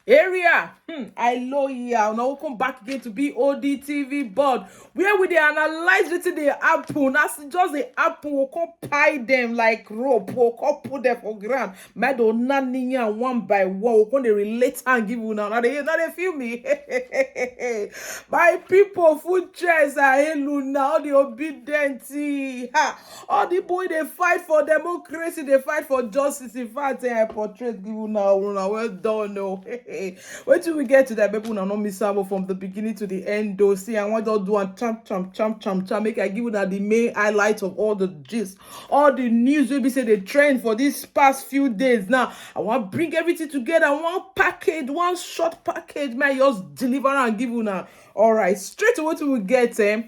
area. I know ya. Now welcome back again to Bod TV board, where we dey analyze wetin dey happen. As just dey happen, we come pie them like rope. We come put them for ground. My don naniya one by one. We come dey relate and give una. Now they feel me. My people, food chairs are heluna. All the obedient. All the boy they fight for democracy. They fight for justice. In fact, I portrait give una. Well done, no. Wait till we get to that, people now not miss out from the beginning to the end. Though, see, I want to do and champ. Make I give you the main highlights of all the gist, all the news will be say the trend for these past few days. Now, I want to bring everything together. One package, one short package. May I just deliver and give you now. All right, straight away to we get the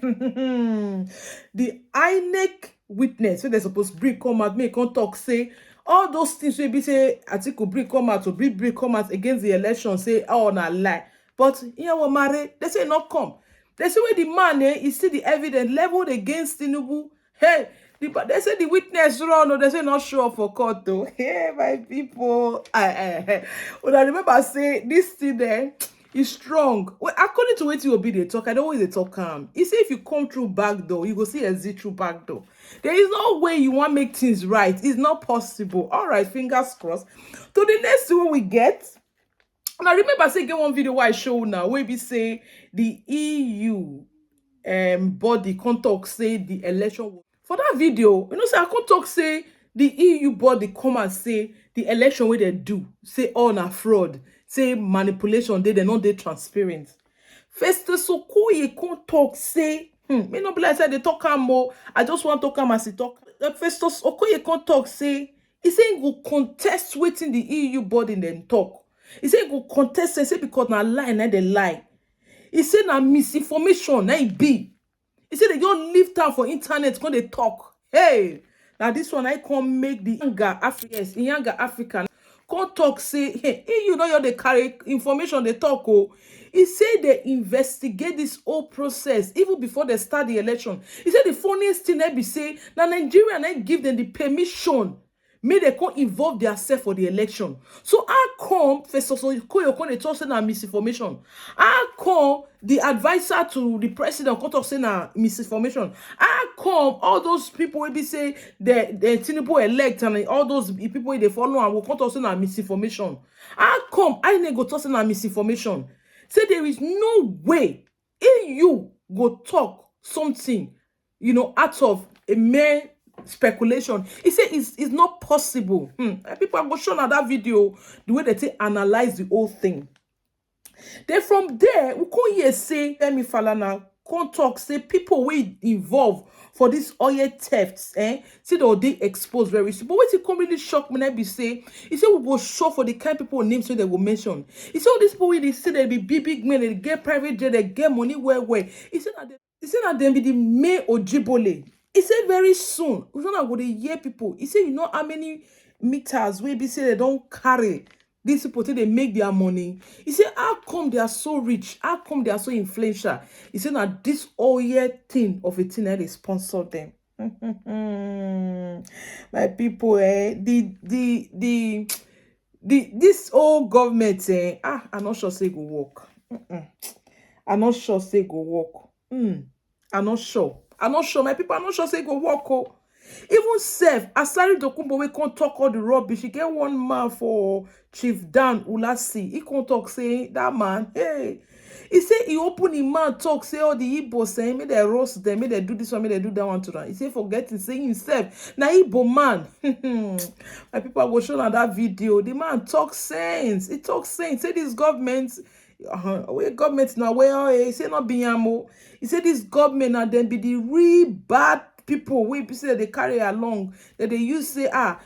Inec witness. So they're supposed to bring come out, make come talk, say. All those things wey be say Atiku bring come out to bring come out against the election, say oh na lie. But you know what, Mare, they say not come. They say where the man is see the evidence leveled against Tinubu. Hey, they say the witness run, or they say not show up for court though. Hey, my people, when I remember say this thing there is strong. Well, according to what you will be they talk, I don't always they talk calm. You say if you come through back door, you go see exit through back door. There is no way you want to make things right. It's not possible. All right, fingers crossed. To the next one we get. And I remember say get one video where I show now where we say the EU body can't talk say the election. For that video, you know, say I can't talk say the EU body come and say the election where they do say all na fraud, say manipulation, they not they transparent. Festus Okoye can't talk say me no be like say they talk more. I just want to come as he talk. Festus Okoye can't talk say he say he go contest waiting the EU body then talk. He say he go contest and say because na lie na they lie. He say na misinformation na it be. He say they just leave town for internet when they talk. Hey, now this one I can make the younger African come talk say hey, you know you they carry information they talk oh. He said they investigate this whole process even before they start the election. He said the funniest thing they be say now Nigeria and I give them the permission. May they can't involve themselves for the election. So how come first of all they talk say misinformation? How come the advisor to the president come talk say misinformation? How come all those people will be say the Tinubu elect and all those people they follow and will come talk say misinformation? How come I go talk say misinformation? Say there is no way you go talk something, you know, out of a mere speculation. He said it's not possible. People are going to show now that video the way they analyze the whole thing. Then from there, we can't hear say Femi Falana can't talk say people will involve for this oil thefts, see they exposed very soon. But what it come really shock me, I be say, he said we go show for the kind of people names so they will mention. He said all these people they say they be big men, they get private jet, they get money where. He said that them be the May Ojibole. He said very soon, we're not going to hear people. He said, you know how many meters we be say they don't carry. These people they make their money. He said, how come they are so rich? How come they are so influential? He said, now this all-year thing of a thing that they sponsor them. My people, this old government, I'm not sure say go work. I'm not sure say go work. I'm not sure. My people, I'm not sure say go work. Oh. Even self, Asari Dokumbo, we can't talk all the rubbish. He get one man for Chief Dan Ulasi. He can't talk, say, that man, hey. He say he open his mouth talk, say all the Igbo saying, may they roast them, may they do this one, may they do that one to them. He say forgetting, saying himself, na Igbo man. My people go show on that video. The man talk sense. He talk sense. Say this government, where government now, where he say not Binyamo. He say this government now then be the real bad people we say they carry along that they use say I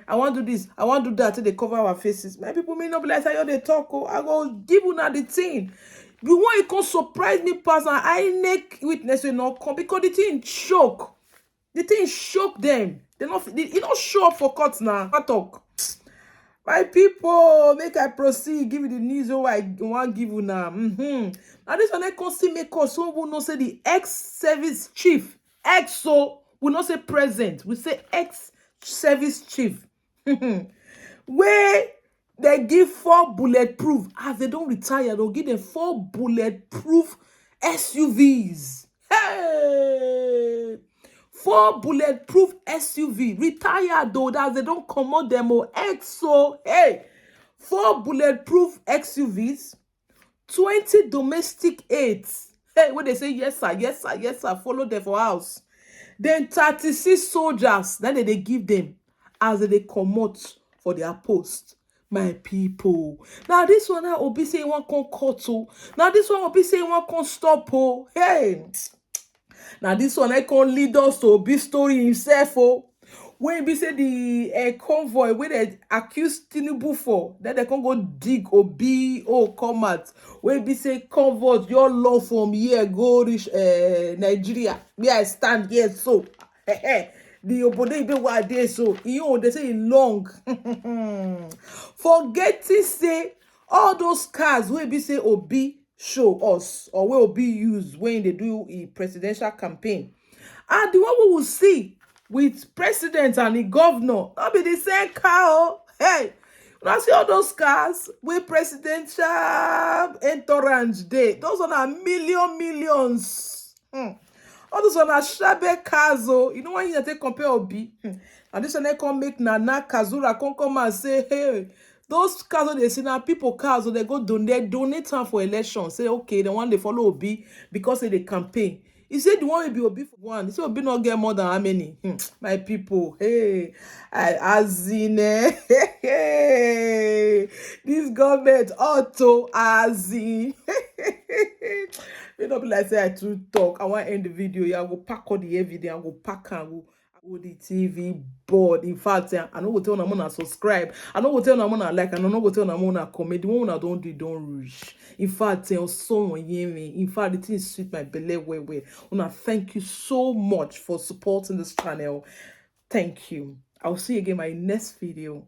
want to do this, I want to do that till they cover our faces. My people may not be like how they talk. Oh, I go give you now the thing. You want you can surprise me pass and I make witness will not come because the thing shock. The thing shock them. They not show up for court now. I talk. My people, make I proceed. Give you the news. Oh, I want give you now. Now this one I can see make us so will not say the ex-service chief. Exo will not say present, we say ex-service chief. Where They give 4 bulletproof. As they don't retire, they'll give them 4 bulletproof SUVs. Hey! 4 bulletproof SUV. Retired though, that they don't commode them or EXO. Hey! 4 bulletproof XUVs, 20 domestic aids. Hey, when they say yes, sir, yes, sir, yes, sir, follow them for house. Then 36 soldiers, then they give them as they come out for their post. My people. Now this one I will be saying one can cut. Now this one will be saying one can stop. Oh, hey. Now this one I can lead us to Obi story himself. Oh, when be say the convoy where they accuse Tinubu for, then they can go dig Obi come out. When be say convoys your law from here go reach Nigeria. Where I stand here so. The obodo be what they so. They say it long. Forgetting say all those cars wey be say Obi show us or wey Obi use when they do a presidential campaign, and the one we will see with president and the governor not be the same car. Hey, when I see all those cars with presidential entourage dey, those are millions. All those are shabby cars. You know when you take compare Obi, and this one they come make Nana Kazura come and say, hey, those cars they see now people cars, so they go donate time for election. Say okay, the one they follow Obi because they campaign. He said the one will be Obi for one. He said Obi not get more than how many? My people, hey, as in hey, this government auto as in. You know, be like say I too talk. I want to end the video. Yeah, I go pack all the evidence. I go pack and go. Bod TV board. In fact, I know what tell them to subscribe. I know what tell them to like. I know what tell them to comment. The one I don't do, don't rush. In fact, tell someone hear me. In fact, the thing is sweet my belly way. Una, thank you so much for supporting this channel. Thank you. I'll see you again in my next video.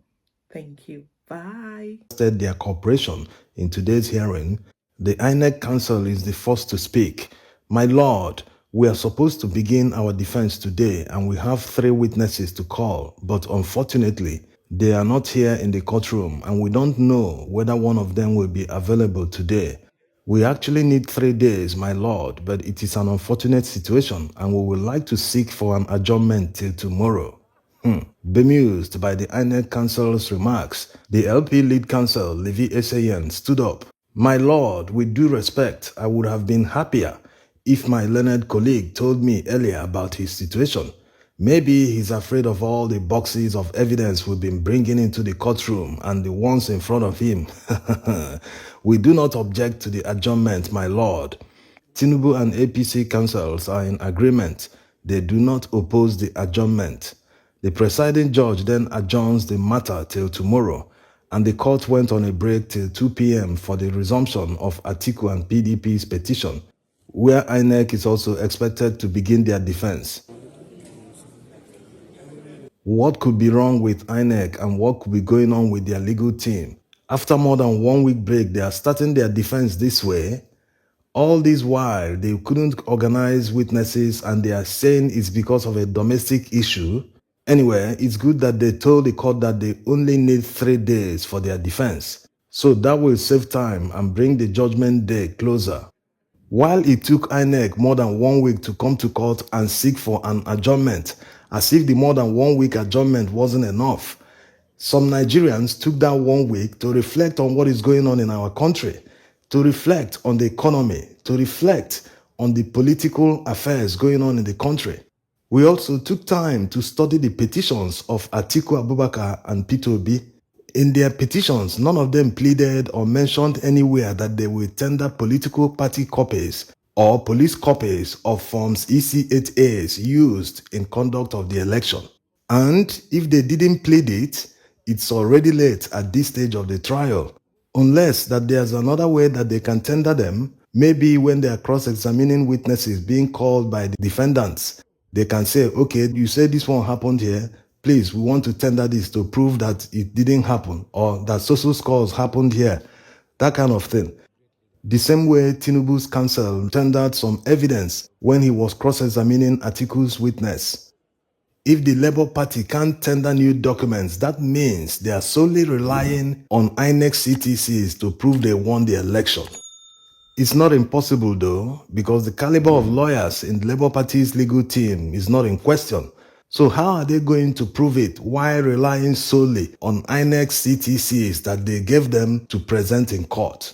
Thank you. Bye. Their cooperation in today's hearing, the Inec Council is the first to speak. My Lord, we are supposed to begin our defense today and we have 3 witnesses to call, but unfortunately, they are not here in the courtroom and we don't know whether one of them will be available today. We actually need 3 days, my Lord, but it is an unfortunate situation and we would like to seek for an adjournment till tomorrow. Bemused by the Inec Council's remarks, the LP lead counsel, Levi Esayan, stood up. My Lord, with due respect, I would have been happier if my learned colleague told me earlier about his situation. Maybe he's afraid of all the boxes of evidence we've been bringing into the courtroom and the ones in front of him. We do not object to the adjournment, my Lord. Tinubu and APC councils are in agreement. They do not oppose the adjournment. The presiding judge then adjourns the matter till tomorrow, and the court went on a break till 2 p.m. for the resumption of Atiku and PDP's petition, where Inec is also expected to begin their defense. What could be wrong with Inec and what could be going on with their legal team? After more than 1 week break, they are starting their defense this way. All this while, they couldn't organize witnesses and they are saying it's because of a domestic issue. Anyway, it's good that they told the court that they only need 3 days for their defense. So that will save time and bring the judgment day closer. While it took Inec more than 1 week to come to court and seek for an adjournment, as if the more than 1 week adjournment wasn't enough, some Nigerians took that 1 week to reflect on what is going on in our country, to reflect on the economy, to reflect on the political affairs going on in the country. We also took time to study the petitions of Atiku Abubakar and Peter Obi. In their petitions, none of them pleaded or mentioned anywhere that they will tender political party copies or police copies of Forms EC8As used in conduct of the election. And if they didn't plead it, it's already late at this stage of the trial. Unless that there's another way that they can tender them, maybe when they are cross-examining witnesses being called by the defendants, they can say, okay, you said this one happened here. Please, we want to tender this to prove that it didn't happen or that social scores happened here. That kind of thing. The same way Tinubu's counsel tendered some evidence when he was cross-examining Atiku's witness. If the Labour Party can't tender new documents, that means they are solely relying on INEC CTCs to prove they won the election. It's not impossible though, because the caliber of lawyers in the Labour Party's legal team is not in question. So how are they going to prove it while relying solely on INEC CTCs that they gave them to present in court?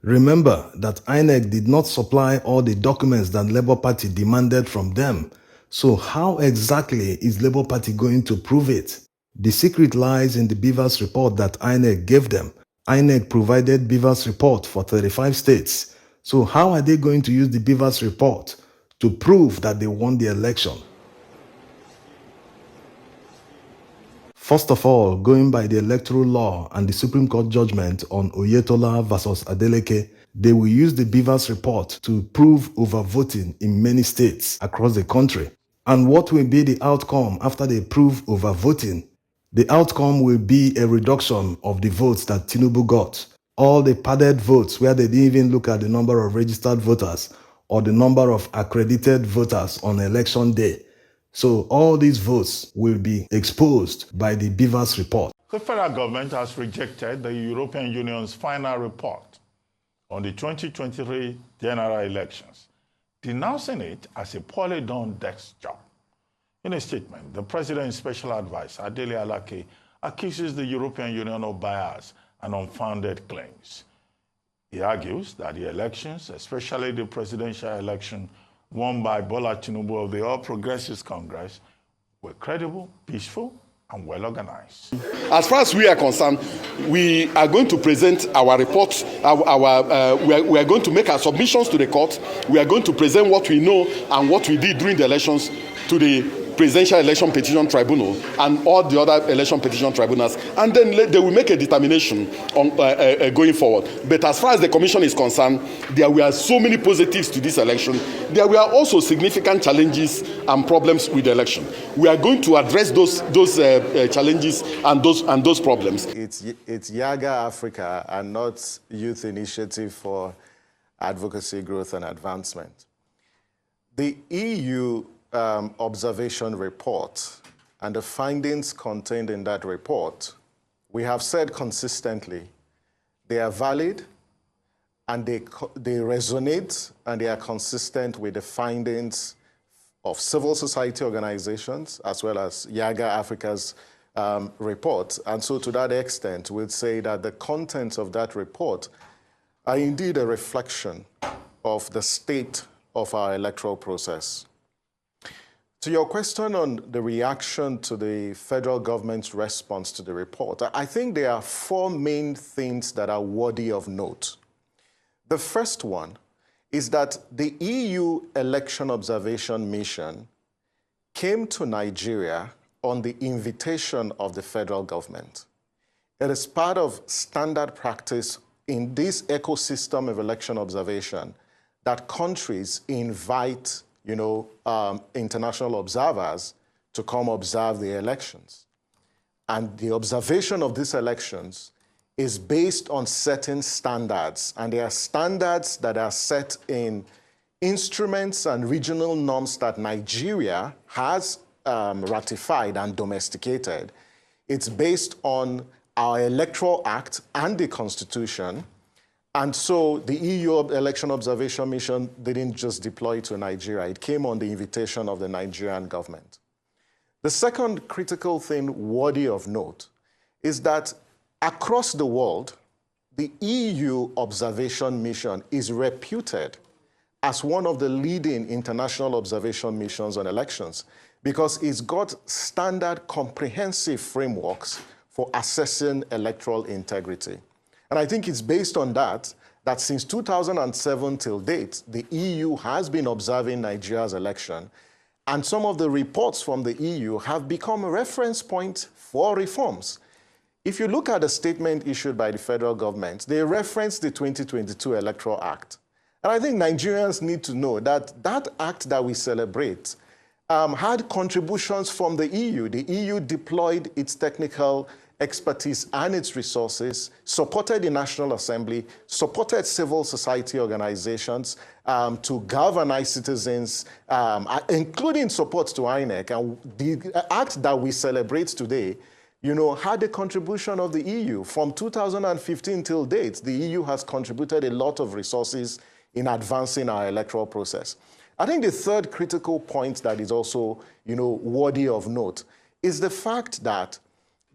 Remember that INEC did not supply all the documents that Labour Party demanded from them. So how exactly is Labour Party going to prove it? The secret lies in the Beavers report that INEC gave them. INEC provided Beavers report for 35 states. So how are they going to use the Beavers report to prove that they won the election? First of all, going by the electoral law and the Supreme Court judgment on Oyetola versus Adeleke, they will use the Beavers report to prove overvoting in many states across the country. And what will be the outcome after they prove overvoting? The outcome will be a reduction of the votes that Tinubu got. All the padded votes where they didn't even look at the number of registered voters or the number of accredited voters on election day. So all these votes will be exposed by the Beavers report. The federal government has rejected the European Union's final report on the 2023 general elections, denouncing it as a poorly done desk job. In a statement, the President's special advisor, Adele Alake, accuses the European Union of bias and unfounded claims. He argues that the elections, especially the presidential election won by Bola Tinubu of the All Progressives Congress, were credible, peaceful, and well organized. As far as we are concerned, we are going to present our report. We are going to make our submissions to the court. We are going to present what we know and what we did during the elections to the Presidential Election Petition Tribunal and all the other election petition tribunals, and then they will make a determination on going forward. But as far as the commission is concerned, there were so many positives to this election. There were also significant challenges and problems with the election. We are going to address those challenges and those problems. It's Yaga Africa and not Youth Initiative for Advocacy, Growth and Advancement. The EU observation report and the findings contained in that report, we have said consistently, they are valid and they resonate and they are consistent with the findings of civil society organizations as well as Yaga Africa's report. And so to that extent, we'd say that the contents of that report are indeed a reflection of the state of our electoral process. To your question on the reaction to the federal government's response to the report, I think there are four main things that are worthy of note. The first one is that the EU Election Observation Mission came to Nigeria on the invitation of the federal government. It is part of standard practice in this ecosystem of election observation that countries invite international observers to come observe the elections. And the observation of these elections is based on certain standards. And there are standards that are set in instruments and regional norms that Nigeria has ratified and domesticated. It's based on our Electoral Act and the Constitution. And so the EU Election Observation Mission didn't just deploy to Nigeria. It came on the invitation of the Nigerian government. The second critical thing worthy of note is that across the world, the EU Observation Mission is reputed as one of the leading international observation missions on elections because it's got standard comprehensive frameworks for assessing electoral integrity. And I think it's based on that since 2007 till date, the EU has been observing Nigeria's election, and some of the reports from the EU have become a reference point for reforms. If you look at the statement issued by the federal government, they reference the 2022 Electoral Act. And I think Nigerians need to know that that act that we celebrate had contributions from the EU. The EU deployed its technical expertise and its resources, supported the National Assembly, supported civil society organizations to galvanize citizens, including support to Inec. And the act that we celebrate today, had a contribution of the EU. From 2015 till date, the EU has contributed a lot of resources in advancing our electoral process. I think the third critical point that is also, worthy of note is the fact that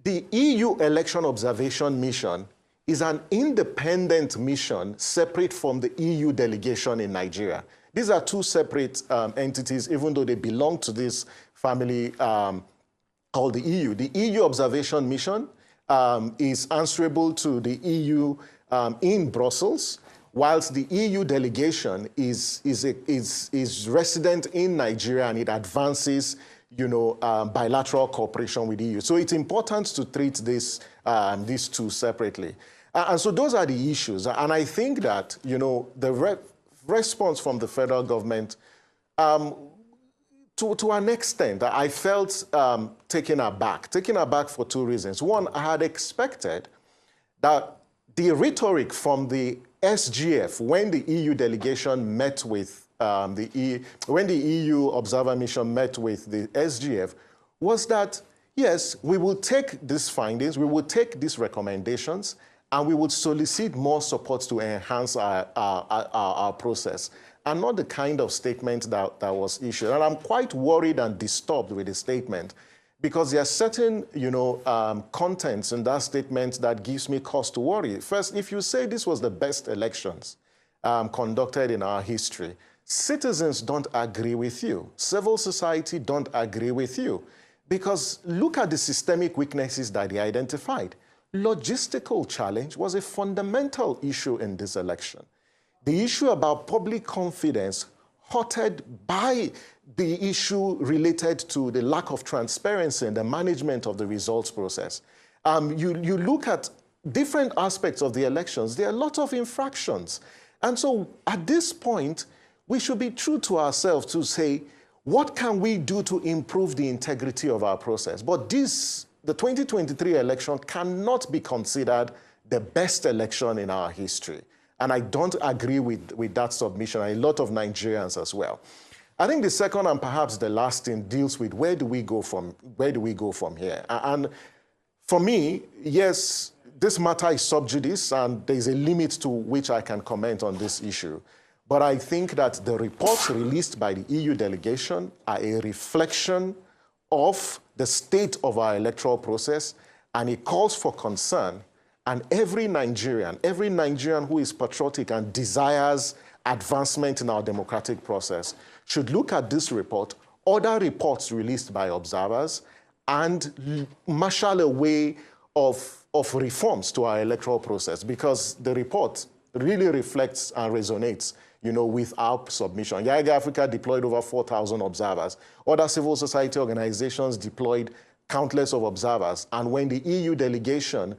the EU Election Observation Mission is an independent mission separate from the EU delegation in Nigeria. These are two separate entities, even though they belong to this family called the EU. The EU Observation Mission is answerable to the EU in Brussels, whilst the EU delegation is resident in Nigeria, and it advances bilateral cooperation with the EU. So it's important to treat these two separately. And so those are the issues. And I think that, the response from the federal government, to an extent, I felt taken aback for two reasons. One, I had expected that the rhetoric from the SGF, when the EU delegation met with when the EU observer mission met with the SGF, was that, yes, we will take these findings, we will take these recommendations, and we would solicit more support to enhance our process, and not the kind of statement that was issued. And I'm quite worried and disturbed with the statement, because there are certain, contents in that statement that gives me cause to worry. First, if you say this was the best elections conducted in our history, citizens don't agree with you. Civil society don't agree with you. Because look at the systemic weaknesses that they identified. Logistical challenge was a fundamental issue in this election. The issue about public confidence hurted by the issue related to the lack of transparency in the management of the results process. You look at different aspects of the elections, there are a lot of infractions. And so at this point, we should be true to ourselves to say, what can we do to improve the integrity of our process? But the 2023 election cannot be considered the best election in our history. And I don't agree with that submission, and a lot of Nigerians as well. I think the second and perhaps the last thing deals with where do we go from here? And for me, yes, this matter is sub judice, and there's a limit to which I can comment on this issue. But I think that the reports released by the EU delegation are a reflection of the state of our electoral process, and it calls for concern. And every Nigerian who is patriotic and desires advancement in our democratic process should look at this report, other reports released by observers, and marshal a way of reforms to our electoral process, because the report really reflects and resonates with our submission. Yaga Africa deployed over 4,000 observers. Other civil society organizations deployed countless of observers. And when the EU delegation,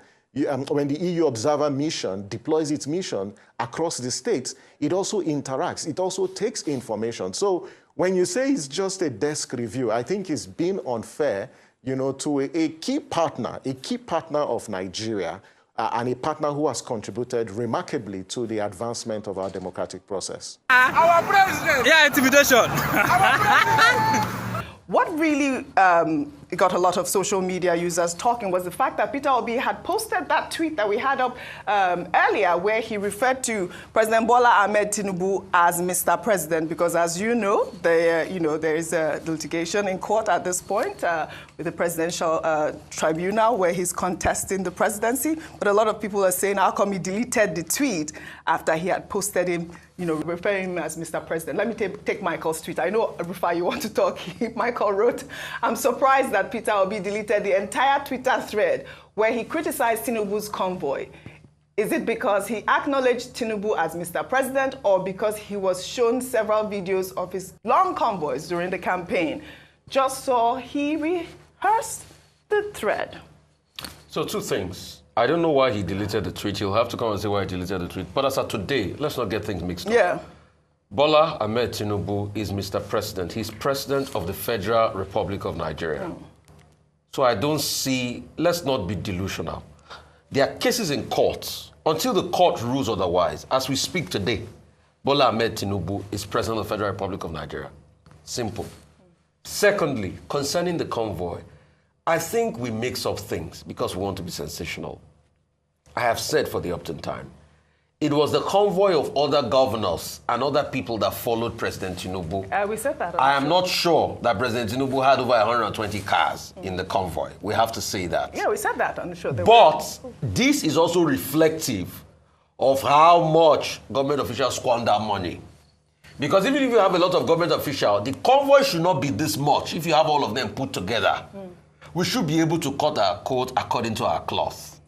when the EU observer mission deploys its mission across the states, it also interacts. It also takes information. So when you say it's just a desk review, I think it's been unfair, to a key partner of Nigeria, and a partner who has contributed remarkably to the advancement of our democratic process. Our president! Yeah, intimidation. What really got a lot of social media users talking was the fact that Peter Obi had posted that tweet that we had up earlier, where he referred to President Bola Ahmed Tinubu as Mr. President, because as you know, there is a litigation in court at this point with the presidential tribunal where he's contesting the presidency. But a lot of people are saying, how come he deleted the tweet after he had posted him, referring him as Mr. President? Let me take Michael's tweet. I know, Rufai, you want to talk. Michael wrote, I'm surprised that Peter Obi deleted the entire Twitter thread where he criticized Tinubu's convoy. Is it because he acknowledged Tinubu as Mr. President, or because he was shown several videos of his long convoys during the campaign? Just so he rehearsed the thread. So two things. I don't know why he deleted the tweet. He'll have to come and say why he deleted the tweet. But as of today, let's not get things mixed up. Yeah. Bola Ahmed Tinubu is Mr. President. He's President of the Federal Republic of Nigeria. So I don't see, let's not be delusional. There are cases in courts. Until the court rules otherwise, as we speak today, Bola Ahmed Tinubu is President of the Federal Republic of Nigeria. Simple. Secondly, concerning the convoy, I think we mix up things because we want to be sensational. I have said for the Upton time, it was the convoy of other governors and other people that followed President Tinubu. We said that. I am not sure that President Tinubu had over 120 cars in the convoy. We have to say that. Yeah, we said that on the show. But this is also reflective of how much government officials squander money. Because even if you have a lot of government officials, the convoy should not be this much if you have all of them put together. We should be able to cut our coat according to our cloth.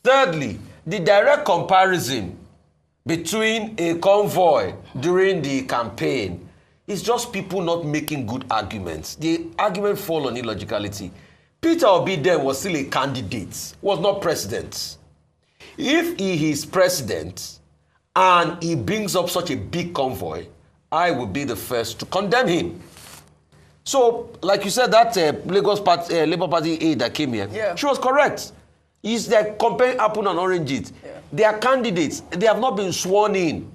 Thirdly, the direct comparison between a convoy during the campaign is just people not making good arguments. The argument fall on illogicality. Peter Obi then was still a candidate, was not president. If he is president and he brings up such a big convoy, I will be the first to condemn him. So, like you said, that Lagos Labour Party aide that came here, she was correct. It's like comparing apple and oranges. Yeah. They are candidates. They have not been sworn in.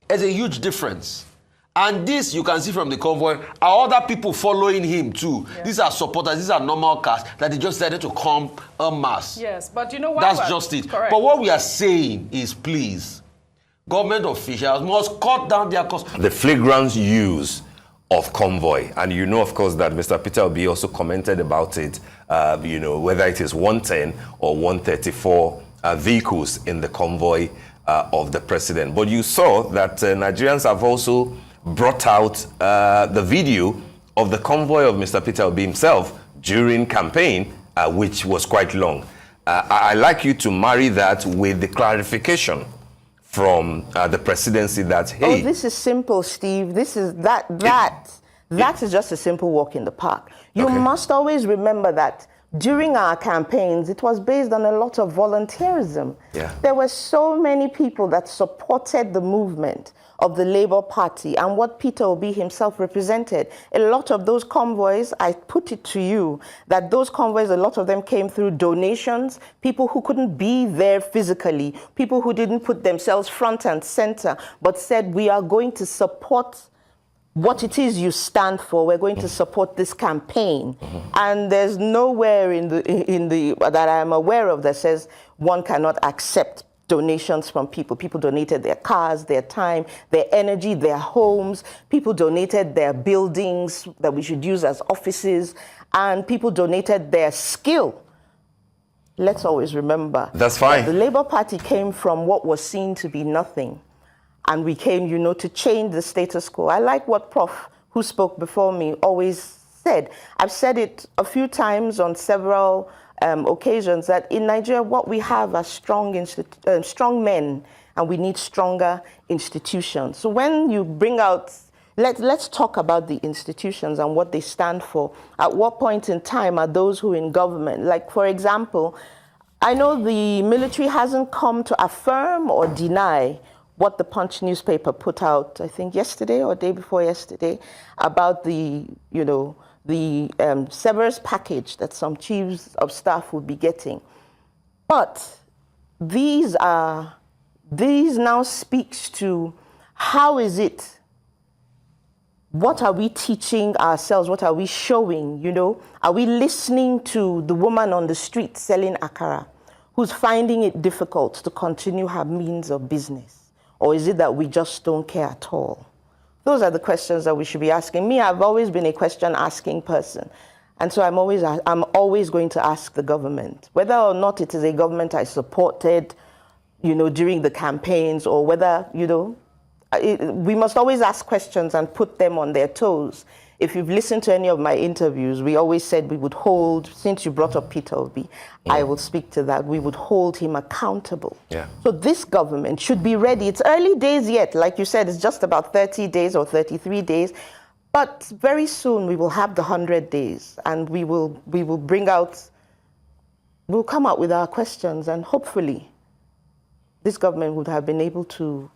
There's a huge difference. And this, you can see from the convoy, are other people following him too. Yeah. These are supporters. These are normal cast that they just decided to come en masse. Yes, but you know what? That's just it. Correct. But what we are saying is, please, government officials must cut down their costs. The flagrant use of convoy, and you know, of course, that Mr. Peter Obi also commented about it, you know, whether it is 110 or 134 vehicles in the convoy of the president. But you saw that Nigerians have also brought out the video of the convoy of Mr. Peter Obi himself during campaign, which was quite long. I'd like you to marry that with the clarification from the presidency that, hey... Oh, this is simple, Steve. This is that is just a simple walk in the park. You must always remember that during our campaigns, it was based on a lot of volunteerism. Yeah. There were so many people that supported the movement of the Labour Party and what Peter Obi himself represented. A lot of those convoys, I put it to you, that those convoys, a lot of them came through donations, people who couldn't be there physically, people who didn't put themselves front and center, but said, we are going to support what it is you stand for. We're going to support this campaign. And there's nowhere in the that I'm aware of that says one cannot accept donations from people. People donated their cars, their time, their energy, their homes. People donated their buildings that we should use as offices, and people donated their skill. Let's always remember. That's fine. That the Labour Party came from what was seen to be nothing. And we came, you know, to change the status quo. I like what Prof, who spoke before me, always said. I've said it a few times on several occasions that in Nigeria, what we have are strong men, and we need stronger institutions. So when you bring out, let's talk about the institutions and what they stand for. At what point in time are those who are in government? Like, for example, I know the military hasn't come to affirm or deny what the Punch newspaper put out, I think yesterday or day before yesterday, about the, you know, the severance package that some chiefs of staff will be getting. But these now speaks to how is it, what are we teaching ourselves, what are we showing, you know? Are we listening to the woman on the street selling akara who's finding it difficult to continue her means of business? Or is it that we just don't care at all? Those are the questions that we should be asking. Me, I've always been a question-asking person. And so I'm always going to ask the government, whether or not it is a government I supported, you know, during the campaigns, or whether, you know, we must always ask questions and put them on their toes. If you've listened to any of my interviews, we always said we would hold, since you brought up Peter Obi, I will speak to that, we would hold him accountable. Yeah. So this government should be ready. It's early days yet. Like you said, it's just about 30 days or 33 days. But very soon we will have the 100 days, and we will bring out, we'll come out with our questions, and hopefully this government would have been able to.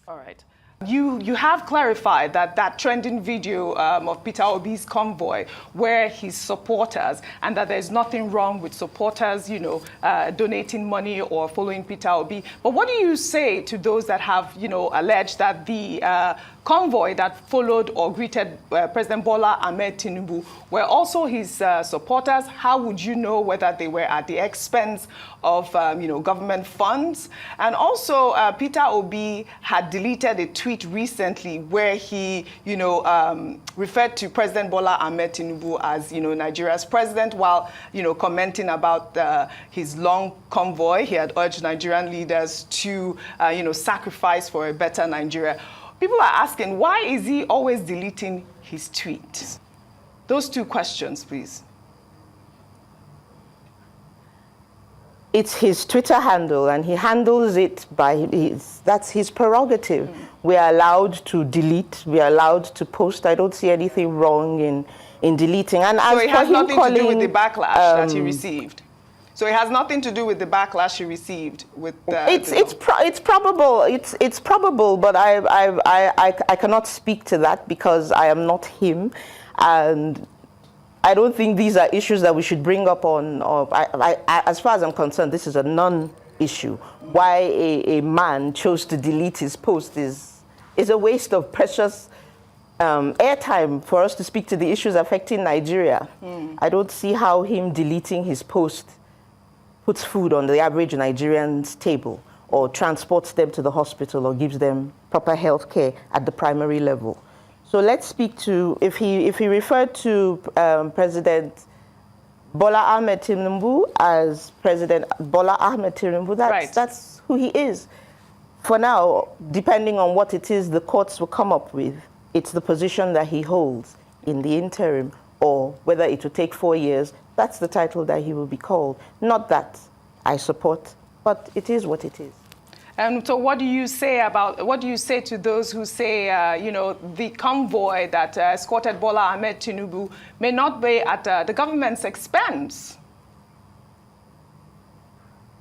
All right. You have clarified that trending video of Peter Obi's convoy, where his supporters, and that there's nothing wrong with supporters, donating money or following Peter Obi. But what do you say to those that have, alleged that the convoy that followed or greeted President Bola Ahmed Tinubu were also his supporters? How would you know whether they were at the expense of, government funds? And also, Peter Obi had deleted a tweet recently where he, referred to President Bola Ahmed Tinubu as, Nigeria's president, while, commenting about his long convoy. He had urged Nigerian leaders to, sacrifice for a better Nigeria. People are asking, why is he always deleting his tweets? Those two questions, please. It's his Twitter handle, and he handles it by that's his prerogative. We are allowed to delete, we are allowed to post. I don't see anything wrong in deleting. And so it has nothing to do with the backlash that he received. So it has nothing to do with the backlash he received with. It's probable, but I cannot speak to that because I am not him, and I don't think these are issues that we should bring up on. As far as I'm concerned, this is a non-issue. Why a man chose to delete his post is a waste of precious airtime for us to speak to the issues affecting Nigeria. I don't see how him deleting his post puts food on the average Nigerian's table, or transports them to the hospital, or gives them proper health care at the primary level. So let's speak to, if he referred to President Bola Ahmed Tinubu as President Bola Ahmed Tinubu, that's who he is. For now, depending on what it is the courts will come up with, it's the position that he holds in the interim, or whether it will take 4 years. That's the title that he will be called. Not that I support, but it is what it is. And so what do you say to those who say, the convoy that escorted Bola Ahmed Tinubu may not be at the government's expense?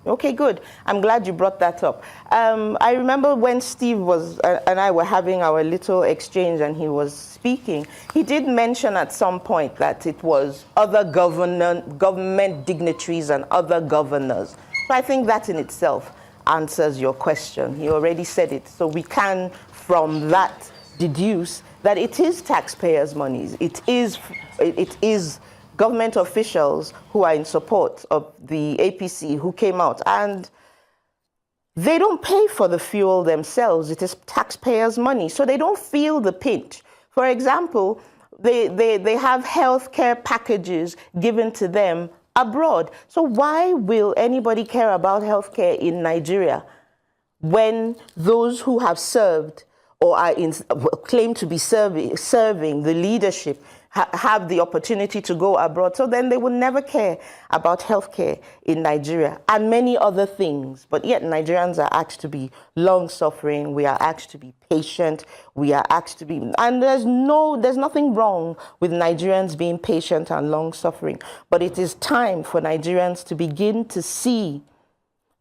Okay, good. I'm glad you brought that up. I remember when Steve and I were having our little exchange and he was speaking, he did mention at some point that it was other government dignitaries and other governors. So I think that in itself answers your question. He already said it. So we can, from that, deduce that it is taxpayers' monies. It is government officials who are in support of the APC who came out, and they don't pay for the fuel themselves. It is taxpayers' money, so they don't feel the pinch. For example, they have health care packages given to them abroad. So why will anybody care about health care in Nigeria when those who have served or claim to be serving the leadership have the opportunity to go abroad? So then they will never care about healthcare in Nigeria and many other things. But yet Nigerians are asked to be long-suffering. We are asked to be patient. We are asked to be, and there's nothing wrong with Nigerians being patient and long-suffering. But it is time for Nigerians to begin to see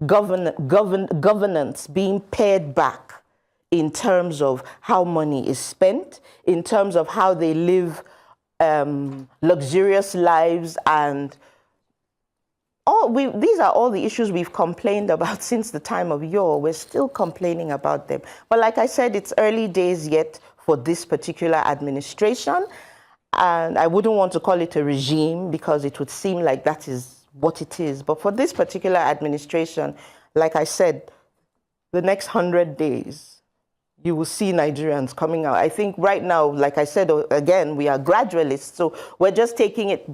governance being pared back in terms of how money is spent, in terms of how they live luxurious lives, and these are all the issues we've complained about since the time of yore. We're still complaining about them. But like I said, it's early days yet for this particular administration, and I wouldn't want to call it a regime because it would seem like that is what it is. But for this particular administration, like I said, the next 100 days, you will see Nigerians coming out. I think right now, like I said, again, we are gradualists. So we're just taking it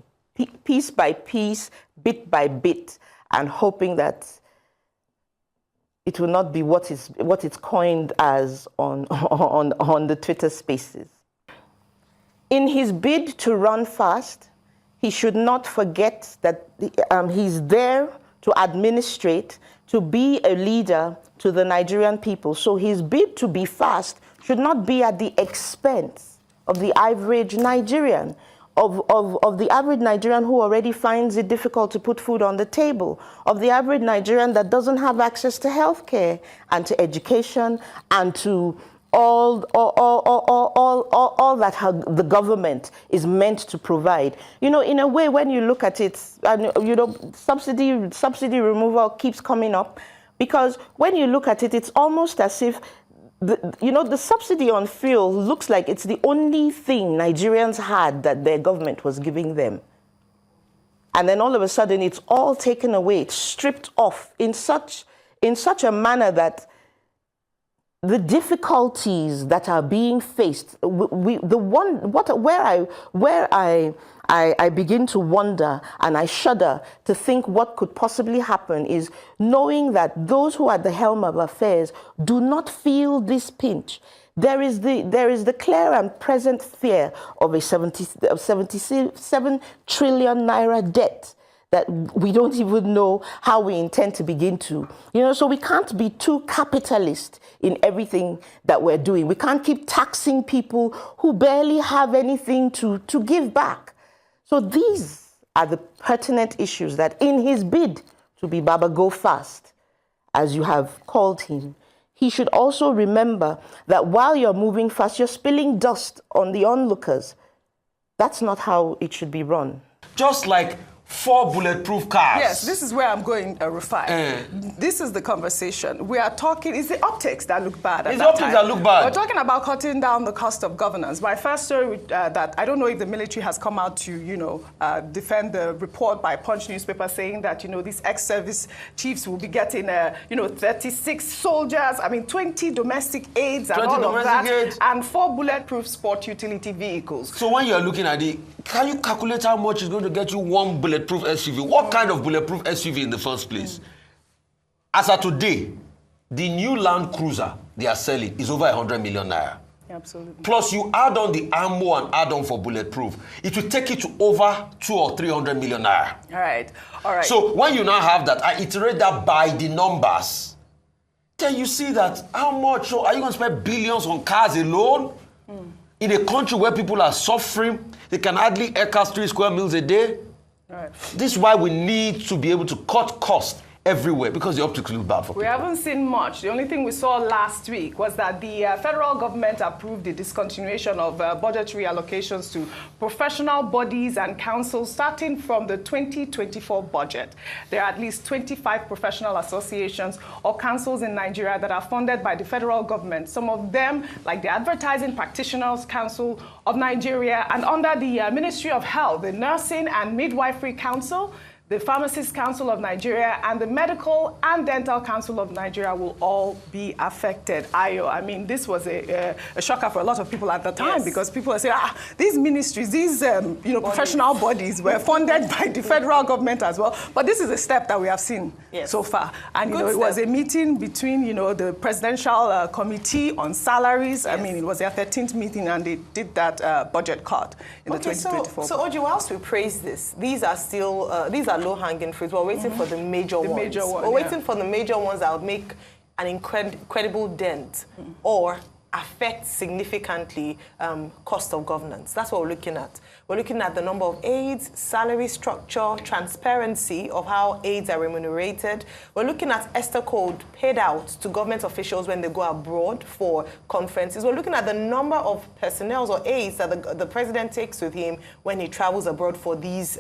piece by piece, bit by bit, and hoping that it will not be what it's coined as on the Twitter spaces. In his bid to run fast, he should not forget that he's there to administrate, to be a leader to the Nigerian people. So his bid to be fast should not be at the expense of the average Nigerian, of the average Nigerian who already finds it difficult to put food on the table, of the average Nigerian that doesn't have access to health care and to education and to all that the government is meant to provide. You know, in a way, when you look at it, and you know, subsidy removal keeps coming up, because when you look at it, it's almost as if the subsidy on fuel looks like it's the only thing Nigerians had that their government was giving them. And then all of a sudden, it's all taken away, it's stripped off in such a manner that the difficulties that are being faced, where I begin to wonder and I shudder to think what could possibly happen is knowing that those who are at the helm of affairs do not feel this pinch. There is the clear and present fear of a 77 trillion naira debt that we don't even know how we intend to begin to. You know, so we can't be too capitalist in everything that we're doing. We can't keep taxing people who barely have anything to give back. So these are the pertinent issues that in his bid to be Baba Go Fast, as you have called him, he should also remember that while you're moving fast, you're spilling dust on the onlookers. That's not how it should be run. Just like 4 bulletproof cars. Yes, this is where I'm going, Rufai. This is the conversation. We are talking, it's the optics that look bad. It's the optics that look bad. We're talking about cutting down the cost of governance. My first story that I don't know if the military has come out to, defend the report by Punch newspaper saying that, these ex-service chiefs will be getting, 36 soldiers, 20 domestic aids and all of that, and 4 bulletproof sport utility vehicles. So when you're looking at it, can you calculate how much is going to get you 1 bulletproof SUV? What kind of bulletproof SUV in the first place? As of today, the new Land Cruiser they are selling is over 100 million naira. Absolutely. Plus you add on the ammo and add on for bulletproof, it will take it to over 200 or 300 million naira. All right. So when you now have that, I iterate that by the numbers, then you see that how much, so are you going to spend billions on cars alone? In a country where people are suffering, they can hardly earn 3 square meals a day. Right. This is why we need to be able to cut costs everywhere, because the optics look bad for people. We haven't seen much. The only thing we saw last week was that the federal government approved the discontinuation of budgetary allocations to professional bodies and councils starting from the 2024 budget. There are at least 25 professional associations or councils in Nigeria that are funded by the federal government. Some of them, like the Advertising Practitioners Council of Nigeria, and under the Ministry of Health, the Nursing and Midwifery Council, the Pharmacists Council of Nigeria, and the Medical and Dental Council of Nigeria will all be affected. Ayo, this was a shocker for a lot of people at the time, because people are saying, these ministries, these professional bodies were funded by the federal government as well. But this is a step that we have seen so far. And it was a meeting between the Presidential Committee on Salaries. It was their 13th meeting, and they did that budget cut in the 2024. So Oji, whilst we praise this, these are still low-hanging fruits. We're waiting for the major ones. We're waiting for the major ones that will make an incredible dent or affect significantly cost of governance. That's what we're looking at. We're looking at the number of aides, salary structure, transparency of how aides are remunerated. We're looking at ESTER code paid out to government officials when they go abroad for conferences. We're looking at the number of personnel or aides that the president takes with him when he travels abroad for these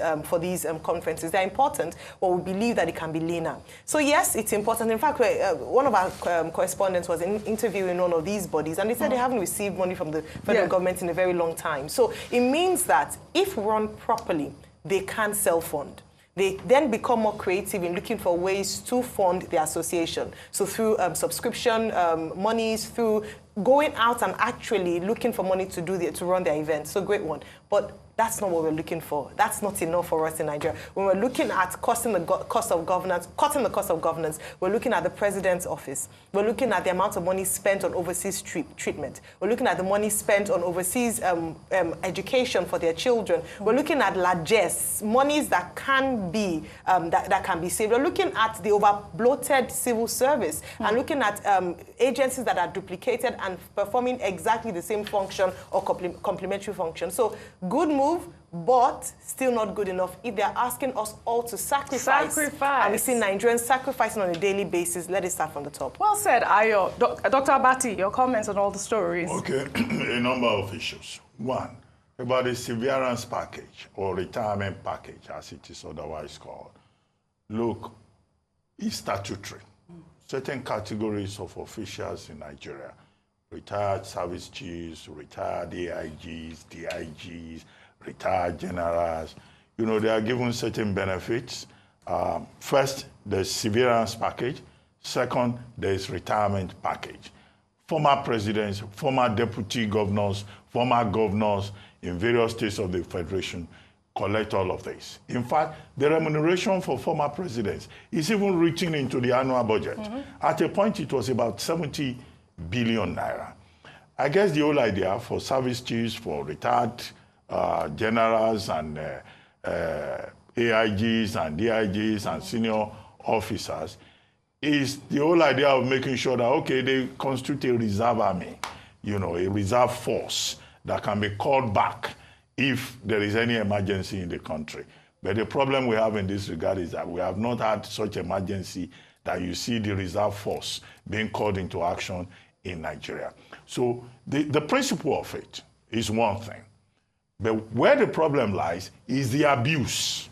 conferences. They're important, but we believe that it can be leaner. So yes, it's important. In fact, one of our correspondents was interviewing one of these bodies, and they said they haven't received money from the federal government in a very long time. So it means that if run properly, they can self-fund. They then become more creative in looking for ways to fund the association. So through subscription monies, through going out and actually looking for money to run their events. So great one. But that's not what we're looking for. That's not enough for us in Nigeria. When we're looking at cutting the cost of governance, we're looking at the president's office. We're looking at the amount of money spent on overseas treatment. We're looking at the money spent on overseas education for their children. We're looking at largesse, monies that can be that can be saved. We're looking at the over-bloated civil service and looking at agencies that are duplicated and performing exactly the same function or complementary function. So good move, but still not good enough. If they're asking us all to sacrifice, and we see Nigerians sacrificing on a daily basis, let it start from the top. Well said, Ayo. Dr. Abati, your comments on all the stories. Okay, a number of issues. One, about the severance package or retirement package, as it is otherwise called. Look, it's statutory. Certain categories of officials in Nigeria, retired service chiefs, retired AIGs, DIGs, retired generals, you know, they are given certain benefits. First, there's severance package. Second, there's retirement package. Former presidents, former deputy governors, former governors in various states of the Federation collect all of this. In fact, the remuneration for former presidents is even reaching into the annual budget. At a point, it was about 70 billion naira. I guess the whole idea for service chiefs, for retired generals and AIGs and DIGs and senior officers is the whole idea of making sure that, okay, they constitute a reserve army, you know, a reserve force that can be called back if there is any emergency in the country. But the problem we have in this regard is that we have not had such emergency that you see the reserve force being called into action in Nigeria. So the principle of it is one thing. But where the problem lies is the abuse.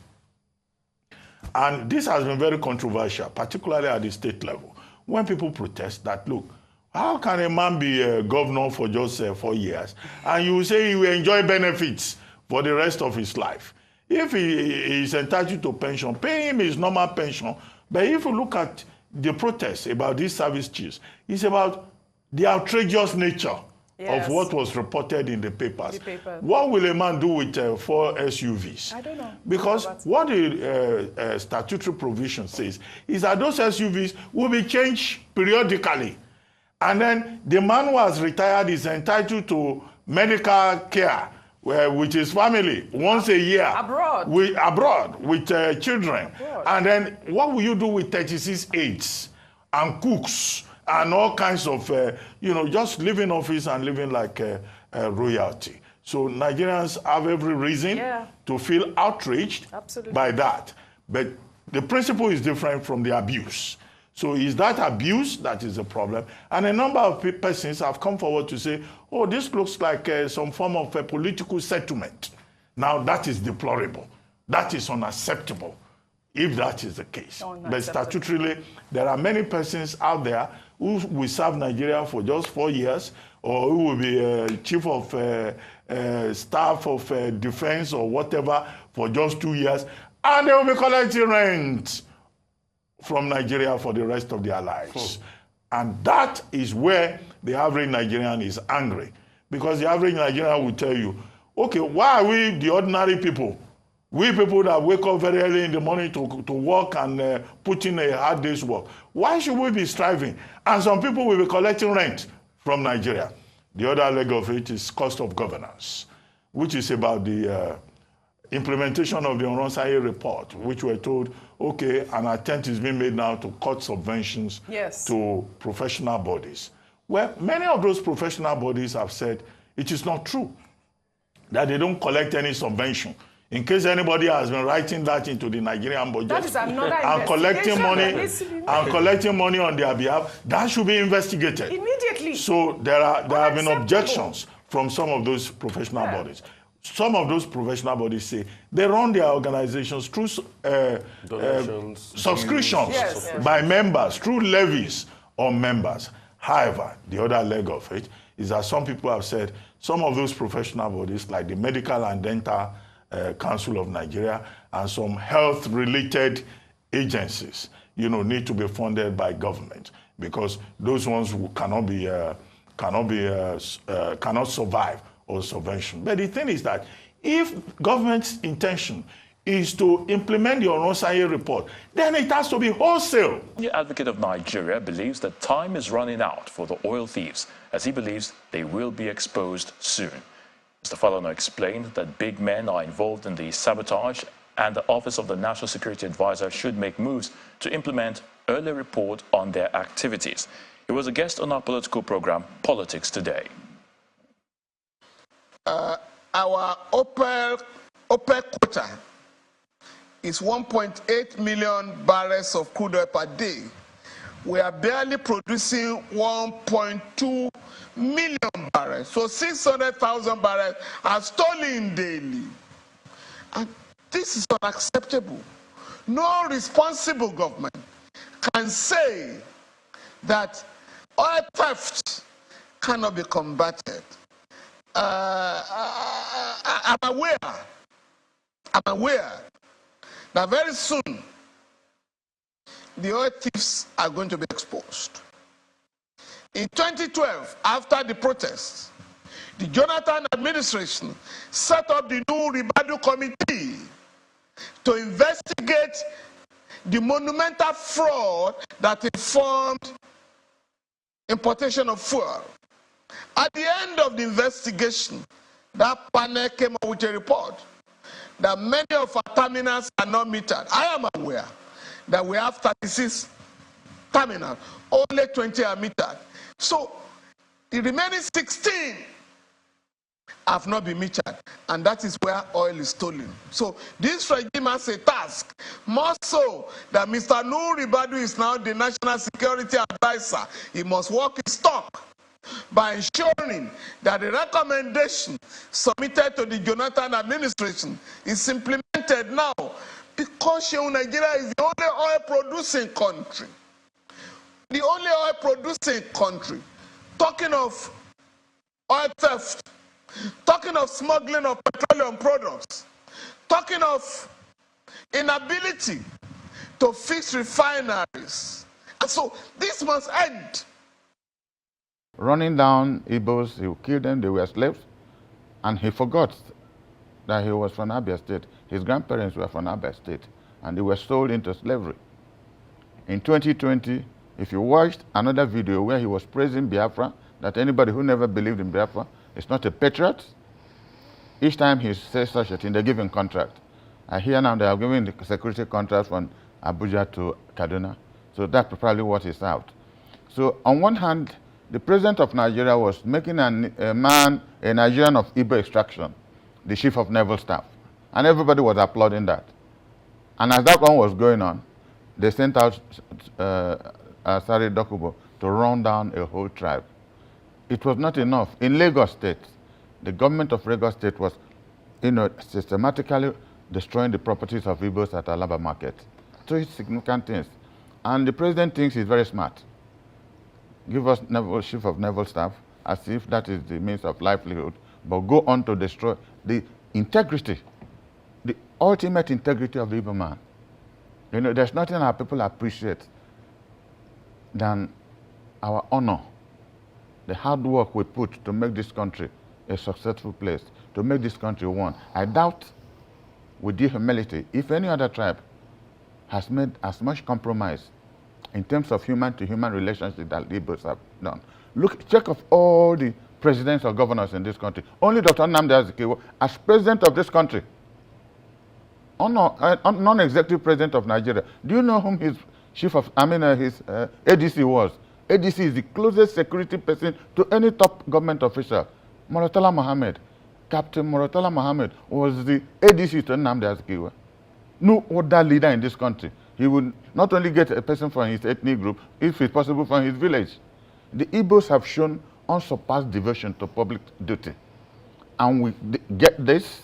And this has been very controversial, particularly at the state level. When people protest that, look, how can a man be a governor for just 4 years and you say he will enjoy benefits for the rest of his life? If he is entitled to pension, pay him his normal pension. But if you look at the protests about these service chiefs, it's about the outrageous nature of what was reported in the papers. What will a man do with 4 SUVs? I don't know. Because what the statutory provision says is that those SUVs will be changed periodically. And then the man who has retired is entitled to medical care with his family once a year. Abroad. With children. Abroad. And then what will you do with 36 aides and cooks and all kinds of, you know, just living office and living like royalty? So Nigerians have every reason to feel outraged by that. But the principle is different from the abuse. So is that abuse that is the problem? And a number of persons have come forward to say, oh, this looks like some form of a political settlement. Now that is deplorable. That is unacceptable if that is the case. But statutorily, there are many persons out there who will serve Nigeria for just 4 years, or who will be chief of staff of defense or whatever for just 2 years, and they will be collecting rent from Nigeria for the rest of their lives. And that is where the average Nigerian is angry. Because the average Nigerian will tell you, okay, why are we, the ordinary people, we people that wake up very early in the morning to work and put in a hard day's work, why should we be striving? And some people will be collecting rent from Nigeria. The other leg of it is cost of governance, which is about the implementation of the Onronsaye report, which we're told, okay, an attempt is being made now to cut subventions to professional bodies. Well, many of those professional bodies have said it is not true, that they don't collect any subvention. In case anybody has been writing that into the Nigerian budget that is another and collecting money on their behalf, that should be investigated immediately. So there have been objections from some of those professional bodies. Some of those professional bodies say they run their organizations through subscriptions by members, through levies on members. However, the other leg of it is that some people have said some of those professional bodies, like the Medical and Dental Council of Nigeria and some health-related agencies, you know, need to be funded by government, because those ones who cannot survive on subvention. But the thing is that if government's intention is to implement the Onronsaye report, then it has to be wholesale. The advocate of Nigeria believes that time is running out for the oil thieves, as he believes they will be exposed soon. Mr. Falana explained that big men are involved in the sabotage, and the Office of the National Security Advisor should make moves to implement early report on their activities. He was a guest on our political program, Politics Today. Our OPEC quota is 1.8 million barrels of crude oil per day. We are barely producing 1.2 million barrels. So 600,000 barrels are stolen daily. And this is unacceptable. No responsible government can say that oil theft cannot be combated. I'm aware that very soon the oil thieves are going to be exposed. In 2012, after the protests, the Jonathan administration set up the new Ribadu Committee to investigate the monumental fraud that informed importation of fuel. At the end of the investigation, that panel came up with a report that many of our terminals are not metered. I am aware that we have 36 terminals, only 20 are metered. So the remaining 16 have not been metered, and that is where oil is stolen. So this regime has a task, more so that Mr. Nuhu Ribadu is now the National Security Advisor. He must walk his talk by ensuring that the recommendation submitted to the Jonathan administration is implemented now, because Nigeria is the only oil-producing country. The only oil-producing country. Talking of oil theft, talking of smuggling of petroleum products, talking of inability to fix refineries. And so this must end. Running down Igbos, he killed them, they were slaves, and he forgot that he was from Abia State. His grandparents were from Abia State, and they were sold into slavery. In 2020, if you watched another video where he was praising Biafra, that anybody who never believed in Biafra is not a patriot, each time he says such a thing, they give him contract. I hear now they are giving the security contract from Abuja to Kaduna, so that's probably what is out. So on one hand, the president of Nigeria was making a Nigerian of Igbo extraction, the chief of naval staff. And everybody was applauding that. And as that one was going on, they sent out Sari Dokubo to run down a whole tribe. It was not enough. In Lagos State, the government of Lagos State was systematically destroying the properties of Igbos at Alaba Market. So it's significant things. And the president thinks he's very smart. Give us chief of naval staff as if that is the means of livelihood, but go on to destroy the integrity, the ultimate integrity of the Igbo man. There's nothing our people appreciate than our honor, the hard work we put to make this country a successful place, to make this country one. I doubt, with due humility, if any other tribe has made as much compromise in terms of human-to-human relationship that the Igbos have done. Look, check of all the presidents or governors in this country. Only Dr. Nnamdi Azikiwe, as president of this country, non-executive president of Nigeria. Do you know whom his ADC was? ADC is the closest security person to any top government official. Murtala Mohammed, Captain Murtala Mohammed was the ADC to Nnamdi Azikiwe. No other leader in this country. He would not only get a person from his ethnic group, if it's possible from his village. The Igbos have shown unsurpassed devotion to public duty. And we get this.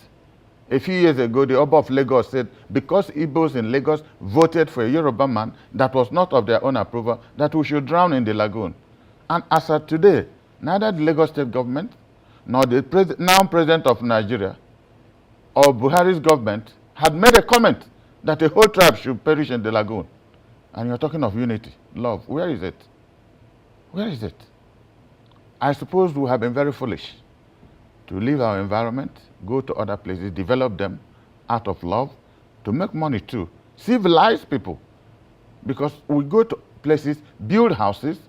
A few years ago, the Oba of Lagos said, because Igbos in Lagos voted for a Yoruba man that was not of their own approval, that we should drown in the lagoon. And as of today, neither the Lagos state government, nor the now president of Nigeria, or Buhari's government had made a comment that a whole tribe should perish in the lagoon. And you're talking of unity, love. Where is it? Where is it? I suppose we have been very foolish to leave our environment, go to other places, develop them out of love, to make money too. Civilize people. Because we go to places, build houses,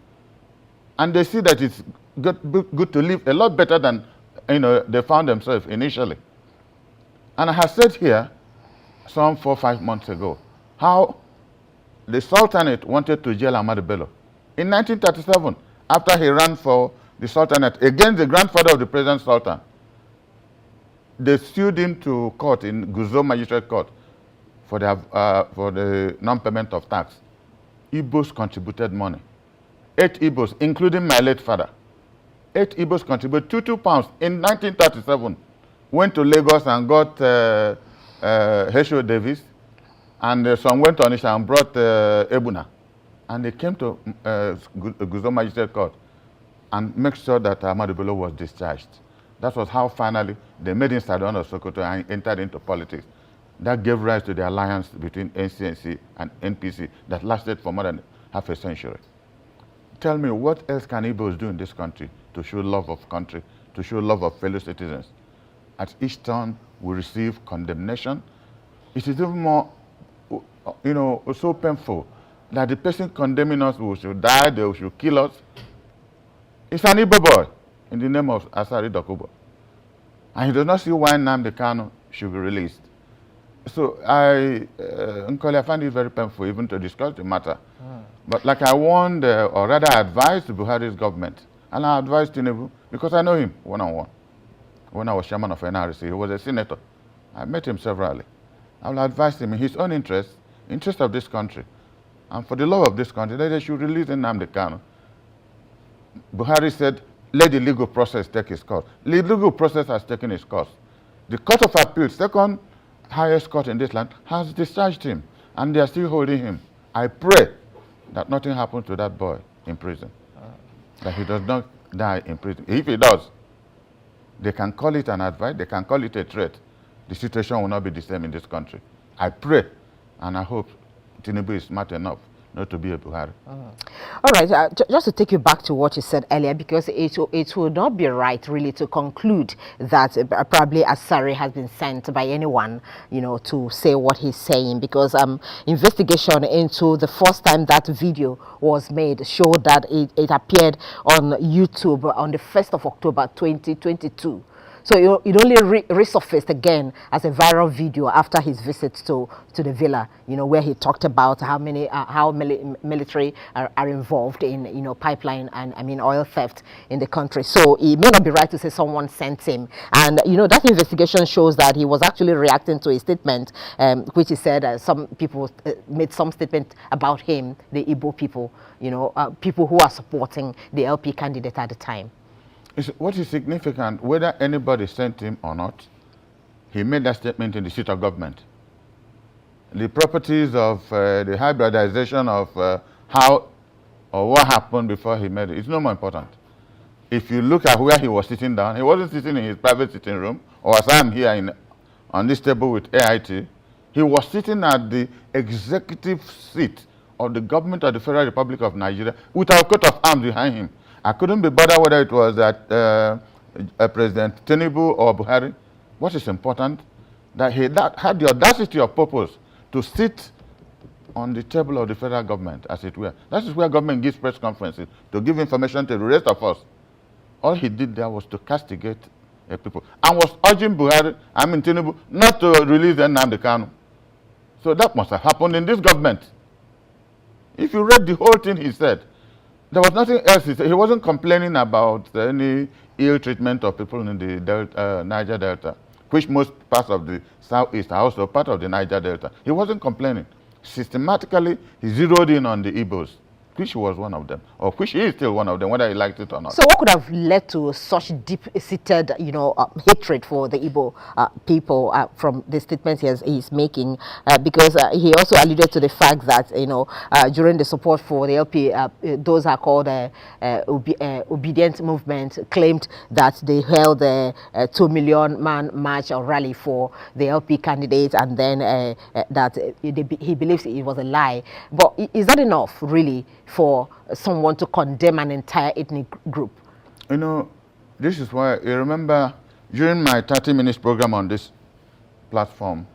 and they see that it's good to live a lot better than they found themselves initially. And I have said here, some 4 or 5 months ago, how the Sultanate wanted to jail Ahmadu Bello. In 1937, after he ran for the Sultanate against the grandfather of the present Sultan, they sued him to court in Guzo Magistrate Court for the non-payment of tax. Igbos contributed money. 8 Igbos, including my late father. 8 Igbos contributed £2 in 1937. Went to Lagos and got H.O. Davis, and some went to Onisha and brought Ebuna. And they came to Guzo Magistrate Court and make sure that Ahmadu Bello was discharged. That was how finally they made him Sardauna of Sokoto and entered into politics. That gave rise to the alliance between NCNC and NPC that lasted for more than half a century. Tell me, what else can Igbos do in this country to show love of country, to show love of fellow citizens? At each turn, we receive condemnation. It is even more, so painful that the person condemning us should die, they should kill us. It's an Igbo boy in the name of Asari Dokubo. And he does not see why Nnamdi Kanu should be released. So I find it very painful even to discuss the matter. But like I warned, or rather advised Buhari's government, and I advised Tinubu, because I know him one-on-one. When I was chairman of NRC, he was a senator. I met him severally. I will advise him in his own interest of this country, and for the love of this country, that they should release Nnamdi Kanu. Buhari said, let the legal process take its course. The legal process has taken its course. The Court of Appeal, second highest court in this land, has discharged him, and they are still holding him. I pray that nothing happens to that boy in prison, that he does not die in prison. If he does, they can call it an advice, they can call it a threat. The situation will not be the same in this country. I pray, and I hope Tinubu is smart enough not to be a Buhari. All right, just to take you back to what you said earlier, because it would not be right really to conclude that probably Asari has been sent by anyone, to say what he's saying, because investigation into the first time that video was made showed that it appeared on YouTube on the 1st of October 2022. So it only resurfaced again as a viral video after his visit to the villa, where he talked about how military are involved in, pipeline and oil theft in the country. So it may not be right to say someone sent him. And, that investigation shows that he was actually reacting to a statement, which he said some people made some statement about him, the Igbo people, people who are supporting the LP candidate at the time. What is significant, whether anybody sent him or not, he made that statement in the seat of government. The properties of the hybridization of how or what happened before he made it is no more important. If you look at where he was sitting down, he wasn't sitting in his private sitting room, or as I'm here on this table with AIT, he was sitting at the executive seat of the government of the Federal Republic of Nigeria with our coat of arms behind him. I couldn't be bothered whether it was President Tinubu or Buhari. What is important, that he had the audacity of purpose to sit on the table of the federal government, as it were. That is where government gives press conferences, to give information to the rest of us. All he did there was to castigate people, and was urging Tinubu, not to release Nnamdi Kanu. So that must have happened in this government. If you read the whole thing he said, there was nothing else he said. He wasn't complaining about any ill treatment of people in the Niger Delta, which most parts of the Southeast are also part of the Niger Delta. He wasn't complaining. Systematically, he zeroed in on the Igbos, which was one of them, or which is still one of them, whether he liked it or not. So what could have led to such deep-seated, hatred for the Igbo people from the statements he's making? Because he also alluded to the fact that, during the support for the LP, those are called obedient movement, claimed that they held a 2 million man march or rally for the LP candidate, and then that he believes it was a lie. But is that enough, really, for someone to condemn an entire ethnic group? This is why, you remember, during my 30 minutes program on this platform,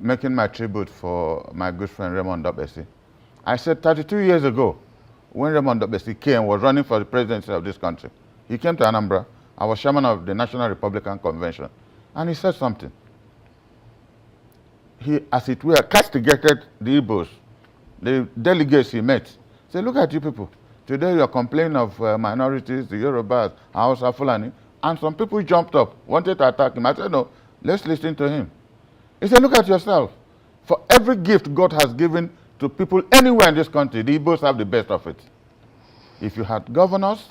making my tribute for my good friend Raymond Dobesi, I said 32 years ago, when Raymond Dobesi came, was running for the presidency of this country, he came to Anambra. I was chairman of the National Republican Convention, and he said something. He, as it were, castigated the Igbos, the delegates he met, Say, look at you people. Today you're complaining of minorities, the Yorubas, Hausa, Fulani, and some people jumped up, wanted to attack him. I said, no, let's listen to him. He said, look at yourself. For every gift God has given to people anywhere in this country, the Igbos have the best of it. If you had governors,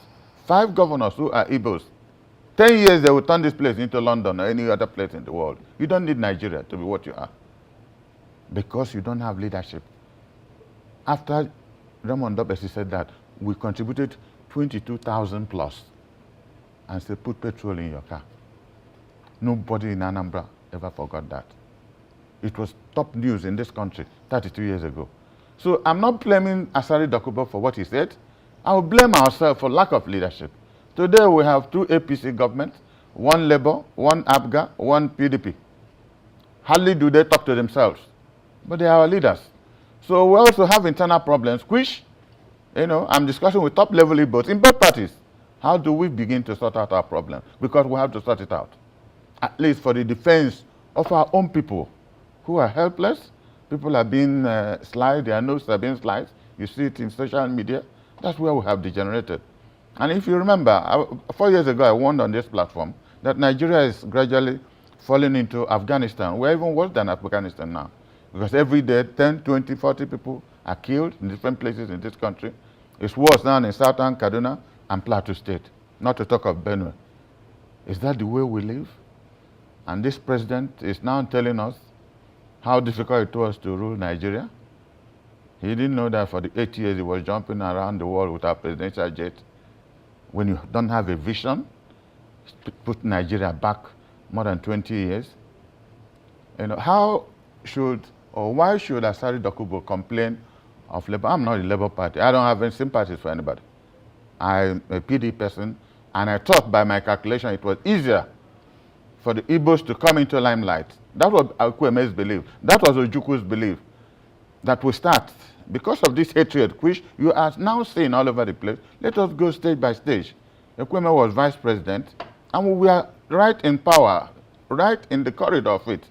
5 governors who are Igbos, 10 years they will turn this place into London or any other place in the world. You don't need Nigeria to be what you are because you don't have leadership. After Raymond Dobesi said that, we contributed 22,000 plus and said, put petrol in your car. Nobody in Anambra ever forgot that. It was top news in this country 32 years ago. So I'm not blaming Asari Dokubo for what he said. I will blame ourselves for lack of leadership. Today we have 2 APC governments, 1 Labour, 1 ABGA, 1 PDP. Hardly do they talk to themselves, but they are our leaders. So we also have internal problems, which, I'm discussing with top-level Igbos in both parties. How do we begin to sort out our problem? Because we have to sort it out, at least for the defense of our own people who are helpless. People are being sliced, their noses are being sliced. You see it in social media. That's where we have degenerated. And if you remember, 4 years ago, I warned on this platform that Nigeria is gradually falling into Afghanistan. We're even worse than Afghanistan now. Because every day, 10, 20, 40 people are killed in different places in this country. It's worse now in Southern Kaduna and Plateau State, not to talk of Benue. Is that the way we live? And this president is now telling us how difficult it was to rule Nigeria. He didn't know that for the 8 years he was jumping around the world with our presidential jet. When you don't have a vision, put Nigeria back more than 20 years. How should or why should Asari Dokubo complain of Labour? I'm not the Labour Party. I don't have any sympathies for anybody. I'm a PD person, and I thought by my calculation it was easier for the Igbos to come into limelight. That was Akweme's belief. That was Ojukwu's belief. That we start, because of this hatred, which you are now seeing all over the place, let us go stage by stage. Ekweme was vice president, and we were right in power, right in the corridor of it.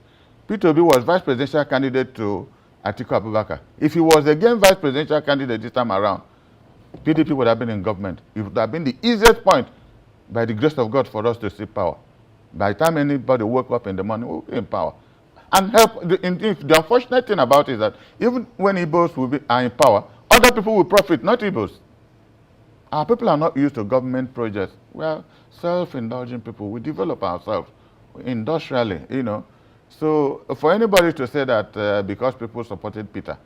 Peter Obi was vice presidential candidate to Atiku Abubakar. If he was again vice presidential candidate this time around, PDP would have been in government. It would have been the easiest point, by the grace of God, for us to see power. By the time anybody woke up in the morning, we'll be in power. And help. The unfortunate thing about it is that even when Igbos are in power, other people will profit, not Igbos. Our people are not used to government projects. We are self-indulgent people. We develop ourselves industrially, So for anybody to say that because people supported Peter,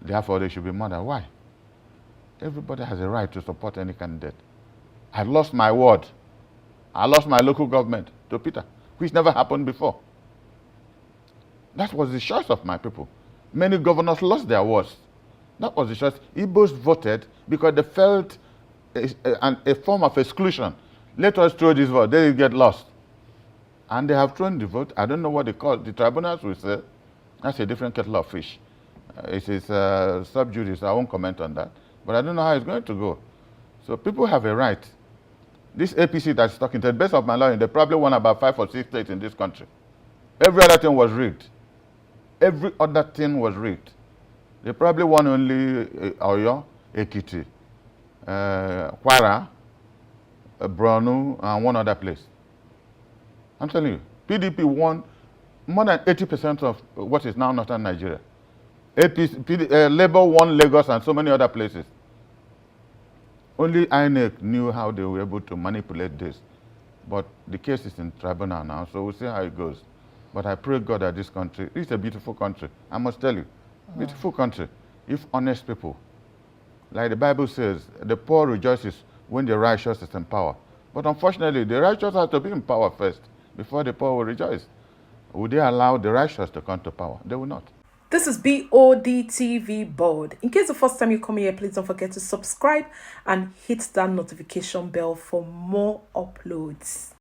therefore they should be murdered, why? Everybody has a right to support any candidate. I lost my ward. I lost my local government to Peter, which never happened before. That was the choice of my people. Many governors lost their wards. That was the choice. Igbos voted because they felt a form of exclusion. Let us throw this vote, they will get lost. And they have thrown the vote. I don't know what they call it. The tribunals will say, that's a different kettle of fish. It is sub judice, I won't comment on that. But I don't know how it's going to go. So people have a right. This APC that's talking, to the best of my knowledge, they probably won about 5 or 6 states in this country. Every other thing was rigged. Every other thing was rigged. They probably won only Oyo, Ekiti, Kwara, Borno, and one other place. I'm telling you, PDP won more than 80% of what is now northern Nigeria. Labour won Lagos and so many other places. Only Inec knew how they were able to manipulate this. But the case is in tribunal now, so we'll see how it goes. But I pray God that this country, it's a beautiful country. I must tell you, beautiful country. If honest people, like the Bible says, the poor rejoices when the righteous is in power. But unfortunately, the righteous have to be in power first before the poor will rejoice. Would they allow the righteous to come to power? They will not. This is Bod TV Bod. In case the first time you come here, please don't forget to subscribe and hit that notification bell for more uploads.